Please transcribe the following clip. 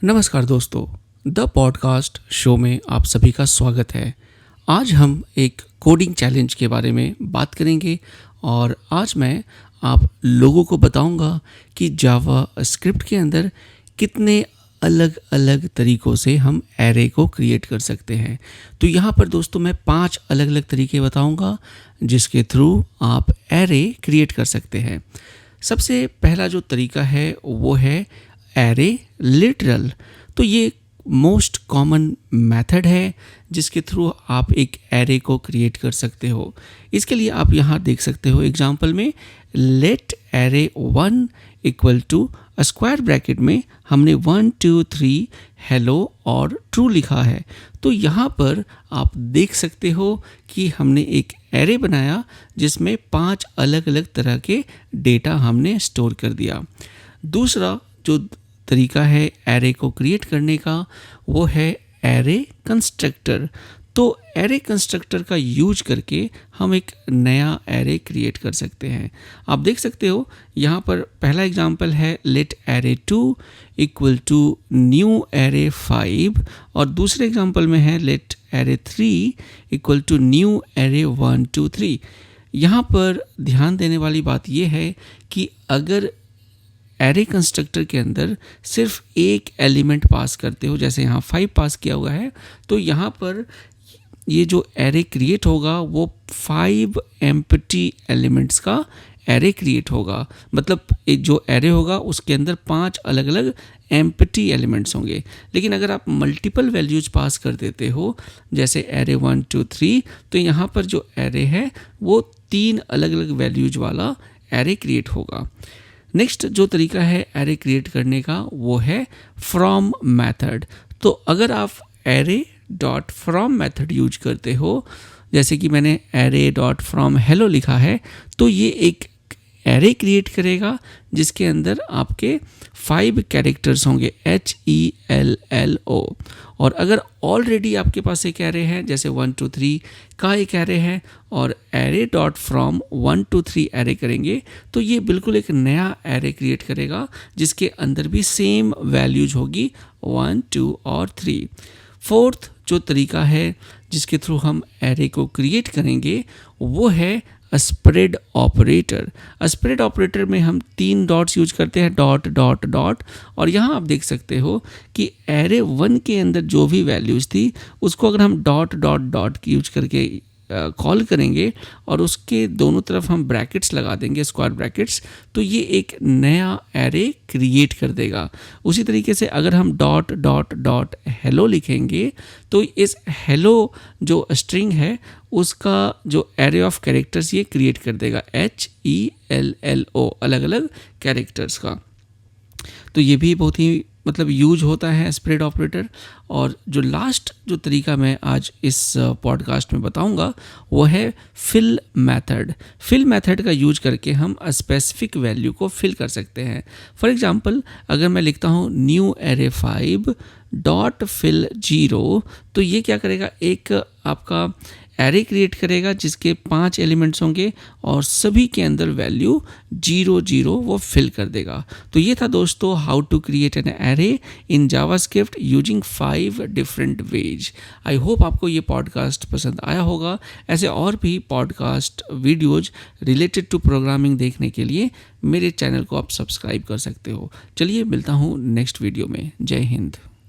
नमस्कार दोस्तों, the podcast show में आप सभी का स्वागत है। आज हम एक कोडिंग चैलेंज के बारे में बात करेंगे और आज मैं आप लोगों को बताऊंगा कि जावा स्क्रिप्ट के अंदर कितने अलग अलग तरीक़ों से हम एरे को क्रिएट कर सकते हैं। तो यहाँ पर दोस्तों मैं 5 अलग अलग तरीके बताऊंगा जिसके थ्रू आप एरे क्रिएट कर सकते हैं। सबसे पहला जो तरीका है वो है एरे लिटरल। तो ये मोस्ट कॉमन मेथड है जिसके थ्रू आप एक एरे को क्रिएट कर सकते हो। इसके लिए आप यहाँ देख सकते हो एग्जांपल में let array 1 equal to square bracket में हमने 1 2 3 हेलो और ट्रू लिखा है। तो यहाँ पर आप देख सकते हो कि हमने एक एरे बनाया जिसमें 5 अलग अलग तरह के डेटा हमने स्टोर कर दिया। दूसरा जो तरीका है एरे को क्रिएट करने का वो है एरे कंस्ट्रक्टर। तो एरे कंस्ट्रक्टर का यूज करके हम एक नया एरे क्रिएट कर सकते हैं। आप देख सकते हो यहाँ पर पहला एग्जांपल है let array 2 equal to new array 5 और दूसरे एग्जांपल में है let array 3 equal to new array 1 2 3। यहाँ पर ध्यान देने वाली बात यह है कि अगर एरे कंस्ट्रक्टर के अंदर सिर्फ एक एलिमेंट पास करते हो, जैसे यहाँ 5 पास किया हुआ है, तो यहाँ पर ये जो एरे क्रिएट होगा वो 5 एम्प्टी एलिमेंट्स का एरे क्रिएट होगा। मतलब जो एरे होगा उसके अंदर 5 अलग अलग एम्प्टी एलिमेंट्स होंगे। लेकिन अगर आप मल्टीपल वैल्यूज पास कर देते हो जैसे एरे 1 2 3, तो यहाँ पर जो एरे है वो 3 अलग अलग वैल्यूज वाला एरे क्रिएट होगा। नेक्स्ट जो तरीका है एरे क्रिएट करने का वो है फ्रॉम मेथड। तो अगर आप array dot from method use करते हो, जैसे कि मैंने एरे डॉट फ्रॉम हेलो लिखा है, तो ये एक एरे क्रिएट करेगा जिसके अंदर आपके 5 कैरेक्टर्स होंगे HELLO। और अगर ऑलरेडी आपके पास एक एरे है जैसे 1 2 3 का एक एरे है और एरे डॉट फ्रॉम 1 2 3 एरे करेंगे तो ये बिल्कुल एक नया एरे क्रिएट करेगा जिसके अंदर भी सेम वैल्यूज होगी 1 2 और 3। फोर्थ जो तरीका है जिसके थ्रू हम एरे को क्रिएट करेंगे वो है स्प्रेड ऑपरेटर। स्प्रेड ऑपरेटर में हम 3 डॉट्स यूज करते हैं, डॉट डॉट डॉट। और यहाँ आप देख सकते हो कि एरे 1 के अंदर जो भी वैल्यूज थी उसको अगर हम डॉट डॉट डॉट यूज करके कॉल करेंगे और उसके दोनों तरफ हम ब्रैकेट्स लगा देंगे, स्क्वायर ब्रैकेट्स, तो ये एक नया एरे क्रिएट कर देगा। उसी तरीके से अगर हम डॉट डॉट डॉट हेलो लिखेंगे तो इस हेलो जो स्ट्रिंग है उसका जो एरे ऑफ कैरेक्टर्स ये क्रिएट कर देगा HELLO, अलग अलग कैरेक्टर्स का। तो ये भी बहुत ही यूज होता है स्प्रेड ऑपरेटर। और जो लास्ट जो तरीका मैं आज इस पॉडकास्ट में बताऊंगा वो है फिल मेथड। फिल मेथड का यूज करके हम स्पेसिफिक वैल्यू को फिल कर सकते हैं। फॉर एग्जांपल अगर मैं लिखता हूँ न्यू एरे 5 डॉट फिल 0, तो ये क्या करेगा, एक आपका एरे क्रिएट करेगा जिसके 5 एलिमेंट्स होंगे और सभी के अंदर वैल्यू 0 0 वो फिल कर देगा। तो ये था दोस्तों how to create an array in JavaScript using 5 different ways. I hope आपको ये पॉडकास्ट पसंद आया होगा। ऐसे और भी podcast videos related to programming देखने के लिए मेरे चैनल को आप सब्सक्राइब कर सकते हो। चलिए मिलता हूँ नेक्स्ट वीडियो में। जय हिंद।